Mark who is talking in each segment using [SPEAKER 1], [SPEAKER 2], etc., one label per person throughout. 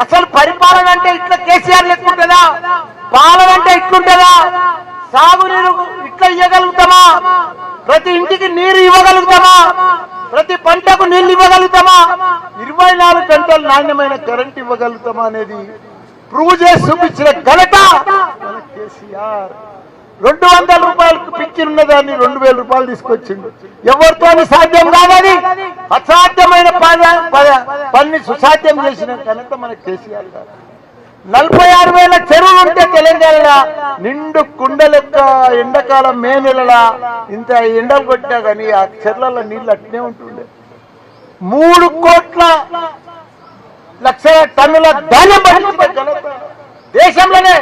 [SPEAKER 1] అసలు పరిపాలన అంటే ఇట్లా కేసీఆర్ లెక్కుంటుందా? పాలన అంటే ఇట్లుంటుందా? సాగునీరు ఇట్లా ఇవ్వగలుగుతామా? ప్రతి ఇంటికి నీరు ఇవ్వగలుగుతామా? ప్రతి పంటకు నీళ్లు ఇవ్వగలుగుతామా? 24 గంటలు నాణ్యమైన కరెంట్ ఇవ్వగలుగుతామా అనేది ప్రూవ్ చేసి చూపించిన ఘనత మన కేసీఆర్. 200 రూపాయలకు పింఛన్ ఉన్నదాన్ని 2000 రూపాయలు తీసుకొచ్చిండు. ఎవరితో సాధ్యం కాదని అసాధ్యమైన పని సుసాధ్యం చేసిన ఘనత మన కేసీఆర్ గారు. 46,000 చెరువులు ఉంటే తెలంగాణలో నిండు కుండ లెక్క ఎండాకాలం మే నెలల ఇంత ఎండలు కొట్టినా కానీ ఆ చెర్లలో నీళ్ళు అట్నే ఉంటుండే. 3 కోట్ల లక్షల టన్నుల ధాన్యం పండించిన ఘనత దేశంలోనే.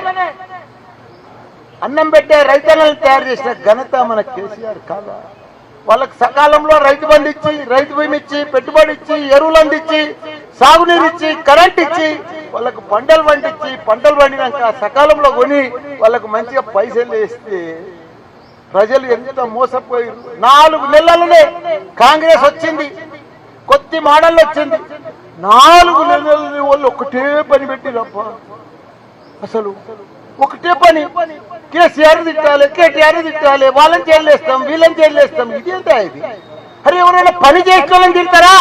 [SPEAKER 1] అన్నం పెట్టే రైతులను తయారు చేసిన ఘనత మన కేసీఆర్ కాదా? వాళ్ళకి సకాలంలో రైతు బంధు ఇచ్చి, రైతు బీమా ఇచ్చి, పెట్టుబడి ఇచ్చి, ఎరువులు అందించి, సాగునీరు ఇచ్చి, కరెంట్ ఇచ్చి, వాళ్ళకు పంటలు పండించి, పంటలు పండినాక సకాలంలో కొని వాళ్ళకు మంచిగా పైసలు వేస్తే ప్రజలు ఎంత మోసపోయారు. 4 నెలలనే కాంగ్రెస్ వచ్చింది, కొద్ది మోడల్ వచ్చింది. 4 నెలలని వాళ్ళు ఒకటే పని పెట్టిరప్ప. అసలు ఒకటే పని, కేసీఆర్ తిట్టాలి, కేటీఆర్ తిట్టాలి, వాళ్ళని జైలేస్తాం, వీళ్ళని జైలేస్తాం. ఇదేంటా ఇది? అరే ఎవరైనా పని చేసుకోవాలని తింటారా?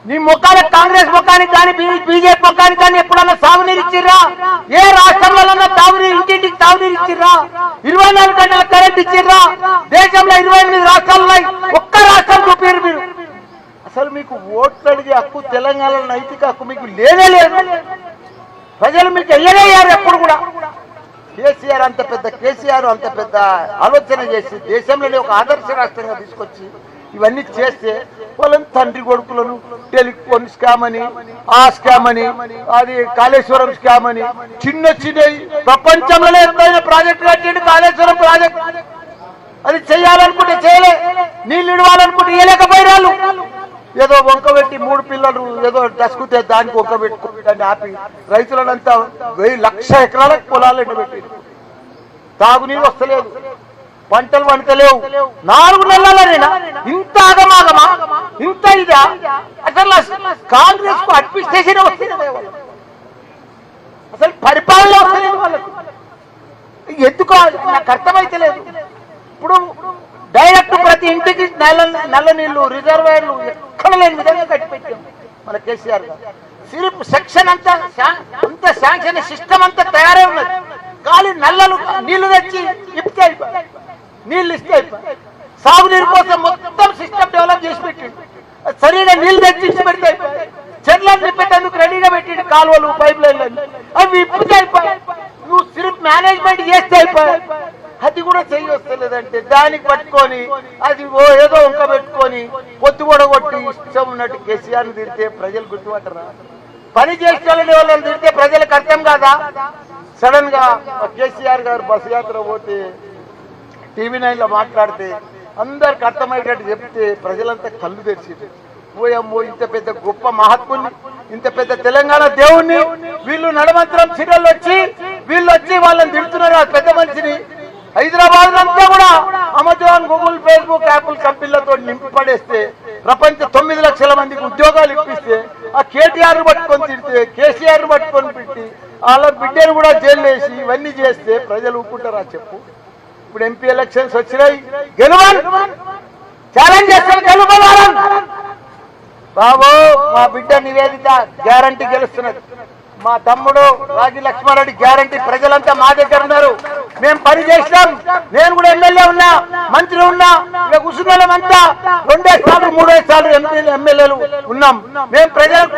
[SPEAKER 1] నీ ముఖానికి, కాంగ్రెస్ ముఖానికి కానీ బీజేపీ ముఖానికి కానీ ఎప్పుడన్నా సాగునీరు ఇచ్చిర్రా? ఏ రాష్ట్రంలో తాగునీరు, ఇంటింటికి తాగునీరు ఇచ్చిర్రా? 24 గంటల కరెంట్ ఇచ్చిర్రా? దేశంలో 28 రాష్ట్రాలు, ఒక్క రాష్ట్రం చూపారు మీరు. అసలు మీకు ఓట్లు అడిగే హక్కు, తెలంగాణలో నైతిక హక్కు మీకు లేనే లేదు. ప్రజలు మీకు ఎయ్యలేయారు ఎప్పుడు కూడా. కేసీఆర్ అంత పెద్ద ఆలోచన చేసి దేశంలోనే ఒక ఆదర్శ రాష్ట్రంగా తీసుకొచ్చి ఇవన్నీ చేస్తే వాళ్ళని తండ్రి కొడుకులను టెలిఫోన్ స్కామ్ అని, ఆ స్కామ్ అని, అది కాళేశ్వరం స్కామ్ అని, చిన్న ప్రపంచంలోనే ఎప్పుడైనా ప్రాజెక్టు కట్టిండు కాళేశ్వరం ప్రాజెక్ట్. అది చేయాలనుకుంటే చేయలే, నీళ్ళు ఇవ్వాలనుకుంటే ఇవ్వలేకపోయినాళ్ళు. ఏదో వంక పెట్టి 3 పిల్లలు ఏదో దసుకుతే దానికి వంక పెట్టుకోవడాన్ని ఆపి రైతులనంతా 1,00,000 ఎకరాలకు పొలాలు ఎండబెట్టి తాగునీరు వస్తలేదు, పంటలు వంటలేవు. 4 నెలలైనా ఇంత ఆగమాగమా, ఇంత ఇదా? అసలు కాంగ్రెస్ కు అడ్మినిస్ట్రేషన్ వస్తుంది, అసలు పరిపాలన వస్తలేదు వాళ్ళకు. ఎందుకో నాకు అర్థమైతే లేదు. ఇప్పుడు డైరెక్ట్ ప్రతి ఇంటికి నల్ల నీళ్లు, రిజర్వాయర్లు ఎక్కడ లేని విధంగా కట్టిపెట్టాం మన కేసీఆర్ గారు. సిరిప్ సెక్షన్ అంతా శాంక్షన్ సిస్టమ్ అంతా తయారై ఉన్నది. కానీ నల్లలు నీళ్లు తెచ్చి ఇప్పితే అయిపోయి, నీళ్లు ఇస్తే అయిపోయి. సాగునీరు కోసం మొత్తం సిస్టమ్ డెవలప్ చేసి పెట్టిండు. సరిగా నీళ్లు తెచ్చి ఇచ్చి పెడితే అయిపోయి. చెట్లను నింపేందుకు రెడీగా పెట్టిండు, కాలువలు, పైప్ లైన్లు. అవి ఇప్పితే అయిపోయి. నువ్వు సిరిప్ మేనేజ్మెంట్ చేస్తే అయిపోయి. అది కూడా చేయొస్తలేదంటే దానికి పట్టుకొని అది ఏదో వంక పెట్టుకొని పొత్తు కూడా కొట్టి ఇష్టం ఉన్నట్టు కేసీఆర్ని తిడితే ప్రజలు గుర్తుపట్టరా? పని చేసుకోవాలని వాళ్ళని తిడితే ప్రజలకు అర్థం కాదా? సడన్ గా కేసీఆర్ గారు బస్సు యాత్ర పోతే TV9 లో మాట్లాడితే అందరికి అర్థమయ్యేటట్టు చెప్తే ప్రజలంతా కళ్ళు తెరిచి పోయమ్మో, ఇంత పెద్ద గొప్ప మహాత్ముని, ఇంత పెద్ద తెలంగాణ దేవుణ్ణి వీళ్ళు నడమంత్రం సీరియల్ వచ్చి వాళ్ళని తిడుతున్నారు. ఆ పెద్ద మనిషిని హైదరాబాద్ అంతా కూడా అమెజాన్, గూగుల్, ఫేస్బుక్, యాపిల్ కంపెనీలతో నింపి పడేస్తే ప్రపంచ 9 లక్షల మందికి ఉద్యోగాలు ఇప్పిస్తే ఆ కేటీఆర్ పట్టుకొని తిడితే, కేసీఆర్ పట్టుకొని పెట్టి వాళ్ళ బిడ్డను కూడా జైలు వేసి ఇవన్నీ చేస్తే ప్రజలు ఊపుకుంటారా చెప్పు? ఇప్పుడు MP ఎలక్షన్స్ వచ్చినాయి, గెలవాలి, ఛాలెంజ్ చేస్తారు, గెలవాలి బాబు. మా బిడ్డ నివేదిత గ్యారంటీ గెలుస్తున్నది. మా తమ్ముడు రాజీ లక్ష్మారెడ్డి గ్యారంటీ. ప్రజలంతా మా దగ్గర ఉన్నారు, మేము పని చేసినాం. నేను కూడా ఎమ్మెల్యే ఉన్నా, మంత్రి ఉన్నా. ఇక కూర్చున్న వాళ్ళంతా 2 సార్లు 3 సార్లు ఎమ్మెల్యేలు ఉన్నాం. మేము ప్రజలకు